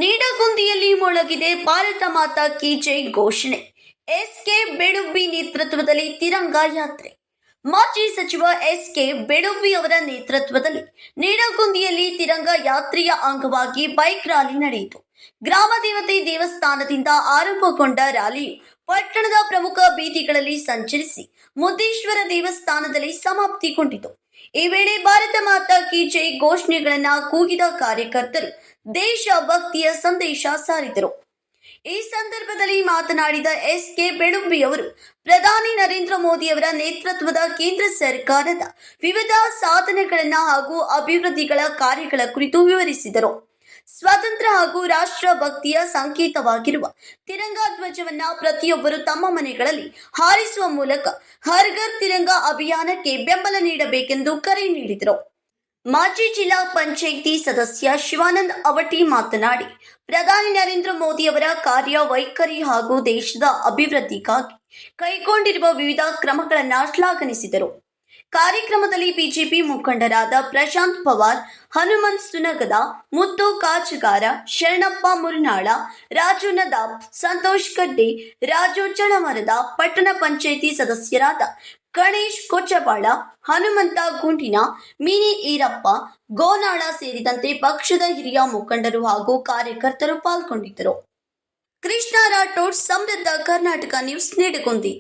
ನೀಡಗುಂದಿಯಲ್ಲಿ ಮೊಳಗಿದೆ ಭಾರತ ಮಾತಾ ಕಿ ಜೈ ಘೋಷಣೆ. ಎಸ್ಕೆ ಬೆಳುಬ್ಬಿ ನೇತೃತ್ವದಲ್ಲಿ ತಿರಂಗ ಯಾತ್ರೆ. ಮಾಜಿ ಸಚಿವ ಎಸ್ಕೆ ಬೆಳುಬ್ಬಿ ಅವರ ನೇತೃತ್ವದಲ್ಲಿ ನೀಡಗುಂದಿಯಲ್ಲಿ ತಿರಂಗ ಯಾತ್ರೆಯ ಅಂಗವಾಗಿ ಬೈಕ್ ರ್ಯಾಲಿ ನಡೆಯಿತು. ಗ್ರಾಮ ದೇವತೆ ದೇವಸ್ಥಾನದಿಂದ ಆರಂಭಗೊಂಡ ರ್ಯಾಲಿಯು ಪಟ್ಟಣದ ಪ್ರಮುಖ ಬೀದಿಗಳಲ್ಲಿ ಸಂಚರಿಸಿ ಮುದ್ದೇಶ್ವರ ದೇವಸ್ಥಾನದಲ್ಲಿ ಸಮಾಪ್ತಿಗೊಂಡಿತು. ಈ ವೇಳೆ ಭಾರತ ಮಾತಾ ಕಿ ಜೈ ಘೋಷಣೆಗಳನ್ನ ಕೂಗಿದ ಕಾರ್ಯಕರ್ತರು ದೇಶಭಕ್ತಿಯ ಸಂದೇಶ ಸಾರಿದರು. ಈ ಸಂದರ್ಭದಲ್ಲಿ ಮಾತನಾಡಿದ ಎಸ್ಕೆ ಬೆಳುಬ್ಬಿ ಅವರು ಪ್ರಧಾನಿ ನರೇಂದ್ರ ಮೋದಿ ಅವರ ನೇತೃತ್ವದ ಕೇಂದ್ರ ಸರ್ಕಾರದ ವಿವಿಧ ಸಾಧನೆಗಳನ್ನ ಹಾಗೂ ಅಭಿವೃದ್ಧಿಗಳ ಕಾರ್ಯಗಳ ಕುರಿತು ವಿವರಿಸಿದರು. ಸ್ವಾತಂತ್ರ್ಯ ಹಾಗೂ ರಾಷ್ಟ್ರ ಭಕ್ತಿಯ ಸಂಕೇತವಾಗಿರುವ ತಿರಂಗ ಧ್ವಜವನ್ನ ಪ್ರತಿಯೊಬ್ಬರು ತಮ್ಮ ಮನೆಗಳಲ್ಲಿ ಹಾರಿಸುವ ಮೂಲಕ ಹರ್ ಘರ್ ತಿರಂಗ ಅಭಿಯಾನಕ್ಕೆ ಬೆಂಬಲ ನೀಡಬೇಕೆಂದು ಕರೆ ನೀಡಿದರು. ಮಾಜಿ ಜಿಲ್ಲಾ ಪಂಚಾಯಿತಿ ಸದಸ್ಯ ಶಿವಾನಂದ್ ಅವಟಿ ಮಾತನಾಡಿ, ಪ್ರಧಾನಿ ನರೇಂದ್ರ ಮೋದಿ ಅವರ ಕಾರ್ಯ ವೈಖರಿ ಹಾಗೂ ದೇಶದ ಅಭಿವೃದ್ಧಿಗಾಗಿ ಕೈಗೊಂಡಿರುವ ವಿವಿಧ ಕ್ರಮಗಳನ್ನು ಶ್ಲಾಘಿಸಿದರು. ಕಾರ್ಯಕ್ರಮದಲ್ಲಿ ಬಿಜೆಪಿ ಮುಖಂಡರಾದ ಪ್ರಶಾಂತ್ ಪವಾರ್, ಹನುಮಂತ್ ಸುನಗದ, ಮುತ್ತು ಕಾಚಗಾರ, ಶರಣಪ್ಪ ಮುರುನಾಳ, ರಾಜು ನದಾಬ್, ಸಂತೋಷ್ ಕಡ್ಡಿ, ರಾಜು ಚಳಮರದ, ಪಟ್ಟಣ ಪಂಚಾಯಿತಿ ಸದಸ್ಯರಾದ ಗಣೇಶ್ ಕೊಚ್ಚಬಾಳ, ಹನುಮಂತ ಗುಂಡಿನ, ಮಿನಿ ಈರಪ್ಪ, ಗೋನಾಳ ಸೇರಿದಂತೆ ಪಕ್ಷದ ಹಿರಿಯ ಮುಖಂಡರು ಹಾಗೂ ಕಾರ್ಯಕರ್ತರು ಪಾಲ್ಗೊಂಡಿದ್ದರು. ಕೃಷ್ಣ ರಾಠೋಡ್, ಸಮೃದ್ಧ ಕರ್ನಾಟಕ ನ್ಯೂಸ್, ನೀಡಗುಂದಿ.